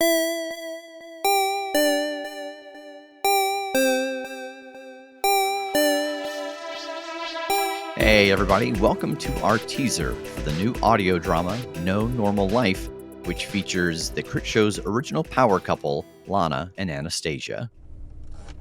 Hey everybody, welcome to our teaser for the new audio drama, No Normal Life, which features the Critshow's original power couple, Lana and Anastacia.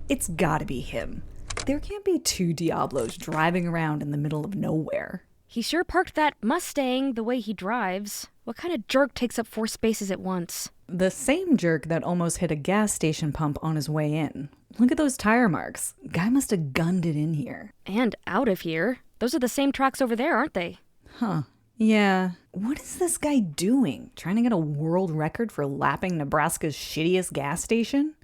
It's gotta be him. There can't be two Diablos driving around in the middle of nowhere. He sure parked that Mustang the way he drives. What kind of jerk takes up 4 spaces at once? The same jerk that almost hit a gas station pump on his way in. Look at those tire marks. Guy must have gunned it in here. And out of here. Those are the same tracks over there, aren't they? Huh. Yeah. What is this guy doing? Trying to get a world record for lapping Nebraska's shittiest gas station?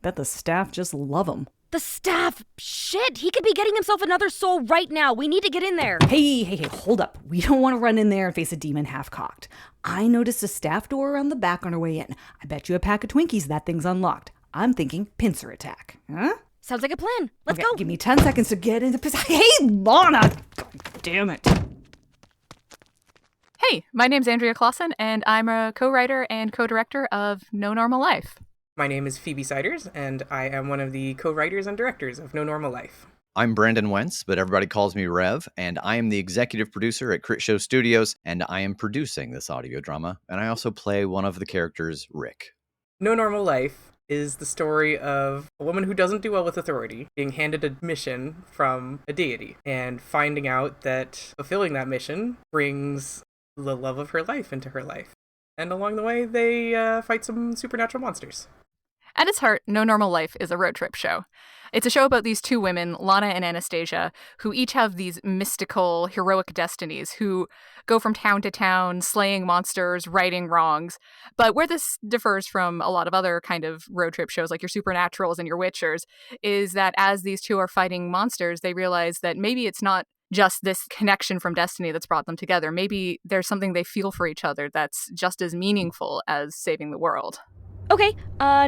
Bet the staff just love him. The staff? Shit! He could be getting himself another soul right now. We need to get in there. Hey, hold up. We don't want to run in there and face a demon half-cocked. I noticed a staff door around the back on our way in. I bet you a pack of Twinkies that thing's unlocked. I'm thinking pincer attack. Huh? Sounds like a plan. Let's go. Give me 10 seconds to get into position. Hey, Lana! God damn it. Hey, my name's Andrea Clausen, and I'm a co-writer and co-director of No Normal Life. My name is Phoebe Siders, and I am one of the co-writers and directors of No Normal Life. I'm Brandon Wentz, but everybody calls me Rev, and I am the executive producer at Critshow Studios, and I am producing this audio drama, and I also play one of the characters, Rick. No Normal Life is the story of a woman who doesn't do well with authority being handed a mission from a deity and finding out that fulfilling that mission brings the love of her life into her life. And along the way, they fight some supernatural monsters. At its heart, No Normal Life is a road trip show. It's a show about these two women, Lana and Anastacia, who each have these mystical, heroic destinies, who go from town to town, slaying monsters, righting wrongs. But where this differs from a lot of other kind of road trip shows, like your Supernaturals and your Witchers, is that as these two are fighting monsters, they realize that maybe it's not just this connection from destiny that's brought them together. Maybe there's something they feel for each other that's just as meaningful as saving the world. Okay,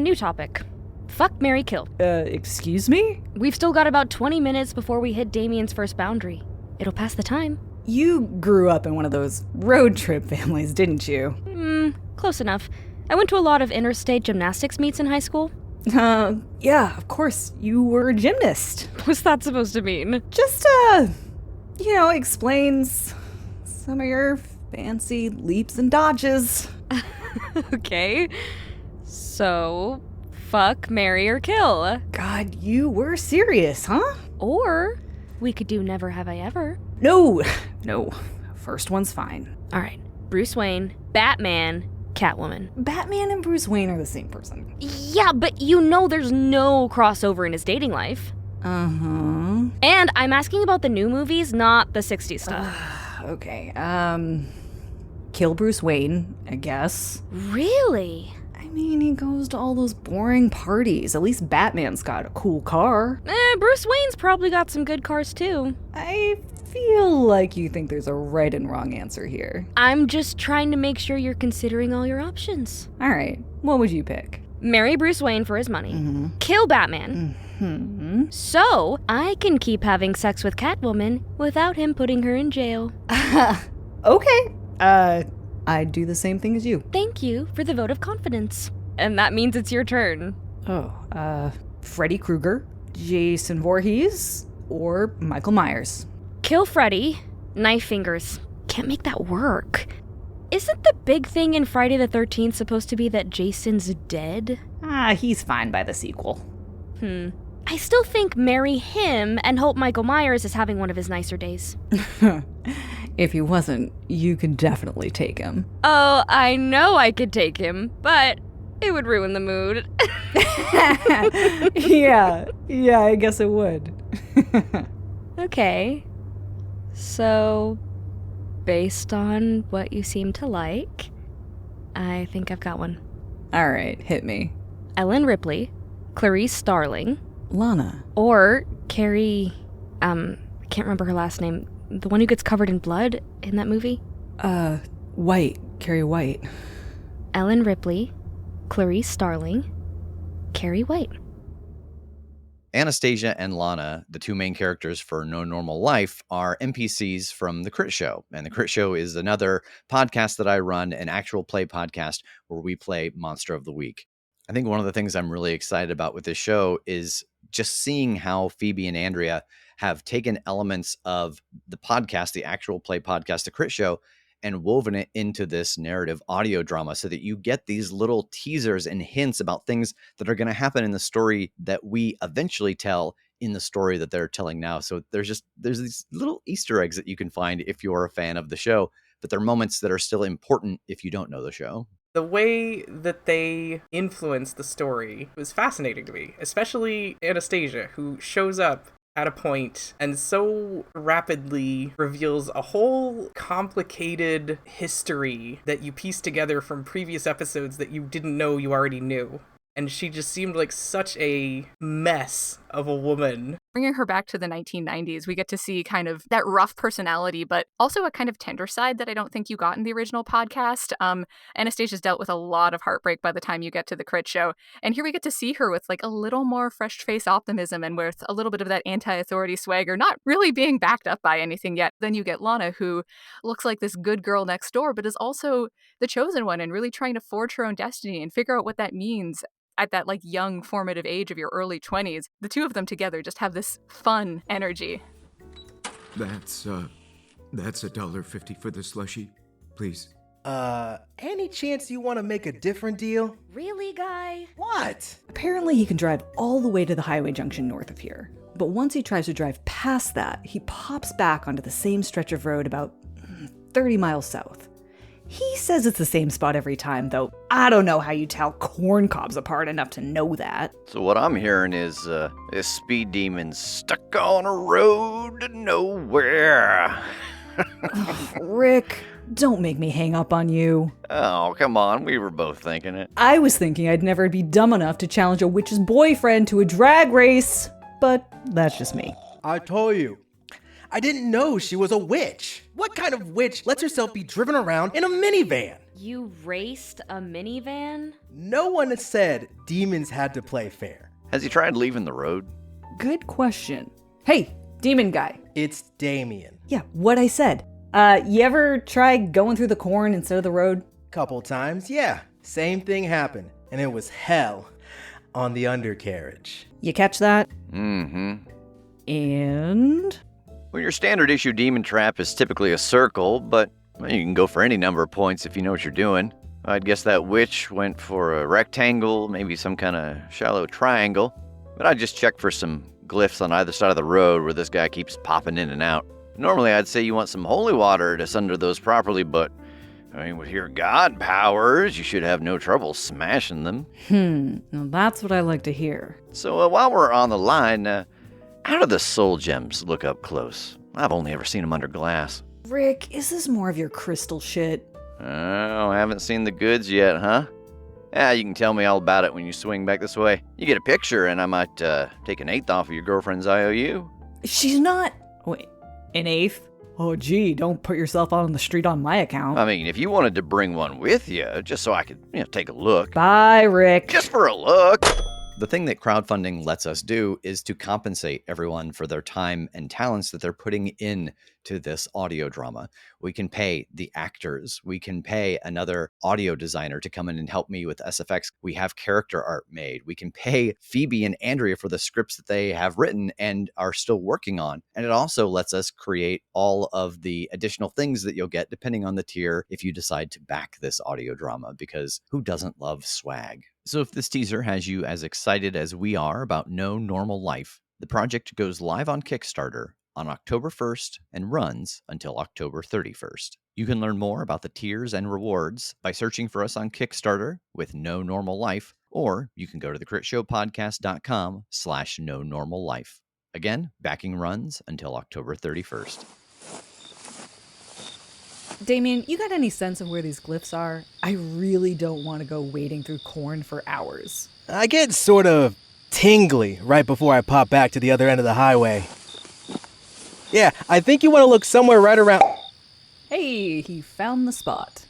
new topic. Fuck, marry, kill. Excuse me? We've still got about 20 minutes before we hit Damien's first boundary. It'll pass the time. You grew up in one of those road trip families, didn't you? Close enough. I went to a lot of interstate gymnastics meets in high school. Yeah, of course. You were a gymnast. What's that supposed to mean? Just, explains some of your fancy leaps and dodges. Okay. So, fuck, marry, or kill. God, you were serious, huh? Or we could do never have I ever. No. First one's fine. All right. Bruce Wayne, Batman, Catwoman. Batman and Bruce Wayne are the same person. Yeah, but you know there's no crossover in his dating life. Uh-huh. And I'm asking about the new movies, not the 60s stuff. Okay, kill Bruce Wayne, I guess. Really? I mean, he goes to all those boring parties. At least Batman's got a cool car. Bruce Wayne's probably got some good cars too. I feel like you think there's a right and wrong answer here. I'm just trying to make sure you're considering all your options. All right, what would you pick? Marry Bruce Wayne for his money. Mm-hmm. Kill Batman. Mm-hmm. So I can keep having sex with Catwoman without him putting her in jail. Okay. I'd do the same thing as you. Thank you for the vote of confidence. And that means it's your turn. Freddy Krueger, Jason Voorhees, or Michael Myers. Kill Freddy. Knife fingers. Can't make that work. Isn't the big thing in Friday the 13th supposed to be that Jason's dead? He's fine by the sequel. I still think marry him and hope Michael Myers is having one of his nicer days. If he wasn't, you could definitely take him. Oh, I know I could take him, but it would ruin the mood. Yeah, I guess it would. Okay. So, based on what you seem to like, I think I've got one. All right, hit me. Ellen Ripley, Clarice Starling, Lana. or Carrie, I can't remember her last name, the one who gets covered in blood in that movie? White. Carrie White. Ellen Ripley, Clarice Starling, Carrie White. Anastacia and Lana, the two main characters for No Normal Life, are NPCs from the Critshow. And the Critshow is another podcast that I run, an actual play podcast where we play Monster of the Week. I think one of the things I'm really excited about with this show is just seeing how Phoebe and Andrea have taken elements of the podcast, the actual play podcast, the Critshow, and woven it into this narrative audio drama so that you get these little teasers and hints about things that are going to happen in the story that we eventually tell in the story that they're telling now. So there's these little Easter eggs that you can find if you're a fan of the show, but they're moments that are still important if you don't know the show. The way that they influence the story was fascinating to me, especially Anastacia, who shows up at a point and so rapidly reveals a whole complicated history that you piece together from previous episodes that you didn't know you already knew. And she just seemed like such a mess of a woman. Bringing her back to the 1990s, we get to see kind of that rough personality, but also a kind of tender side that I don't think you got in the original podcast. Anastasia's dealt with a lot of heartbreak by the time you get to the Critshow. And here we get to see her with like a little more fresh-faced optimism and with a little bit of that anti-authority swagger, not really being backed up by anything yet. Then you get Lana, who looks like this good girl next door, but is also the chosen one and really trying to forge her own destiny and figure out what that means at that like young formative age of your early 20s. The two of them together just have this fun energy. That's $1.50 for the slushie, please. Any chance you want to make a different deal? Really, guy? What? Apparently, he can drive all the way to the highway junction north of here. But once he tries to drive past that, he pops back onto the same stretch of road about 30 miles south. He says it's the same spot every time, though I don't know how you tell corn cobs apart enough to know that. So what I'm hearing is this speed demon's stuck on a road to nowhere. Rick, don't make me hang up on you. Oh, come on. We were both thinking it. I was thinking I'd never be dumb enough to challenge a witch's boyfriend to a drag race, but that's just me. I told you. I didn't know she was a witch. What kind of witch lets herself be driven around in a minivan? You raced a minivan? No one said demons had to play fair. Has he tried leaving the road? Good question. Hey, demon guy. It's Damien. Yeah, what I said. You ever try going through the corn instead of the road? Couple times, yeah. Same thing happened, and it was hell on the undercarriage. You catch that? Mm-hmm. And? Well, your standard issue demon trap is typically a circle, but you can go for any number of points if you know what you're doing. I'd guess that witch went for a rectangle, maybe some kind of shallow triangle, but I'd just check for some glyphs on either side of the road where this guy keeps popping in and out. Normally, I'd say you want some holy water to sunder those properly, but with your god powers, you should have no trouble smashing them. Now that's what I like to hear. So while we're on the line, how do the soul gems look up close? I've only ever seen them under glass. Rick, is this more of your crystal shit? Oh, haven't seen the goods yet, huh? You can tell me all about it when you swing back this way. You get a picture, and I might take an eighth off of your girlfriend's IOU. She's not... Wait, an eighth? Oh, gee, don't put yourself out on the street on my account. I mean, if you wanted to bring one with you, just so I could, take a look. Bye, Rick. Just for a look. The thing that crowdfunding lets us do is to compensate everyone for their time and talents that they're putting in to this audio drama. We can pay the actors. We can pay another audio designer to come in and help me with SFX. We have character art made. We can pay Phoebe and Andrea for the scripts that they have written and are still working on. And it also lets us create all of the additional things that you'll get depending on the tier if you decide to back this audio drama, because who doesn't love swag? So if this teaser has you as excited as we are about No Normal Life, the project goes live on Kickstarter on October 1st and runs until October 31st. You can learn more about the tiers and rewards by searching for us on Kickstarter with No Normal Life, or you can go to thecritshowpodcast.com/No Normal Life. Again, backing runs until October 31st. Damien, you got any sense of where these glyphs are? I really don't want to go wading through corn for hours. I get sort of tingly right before I pop back to the other end of the highway. Yeah, I think you want to look somewhere right around... Hey, he found the spot.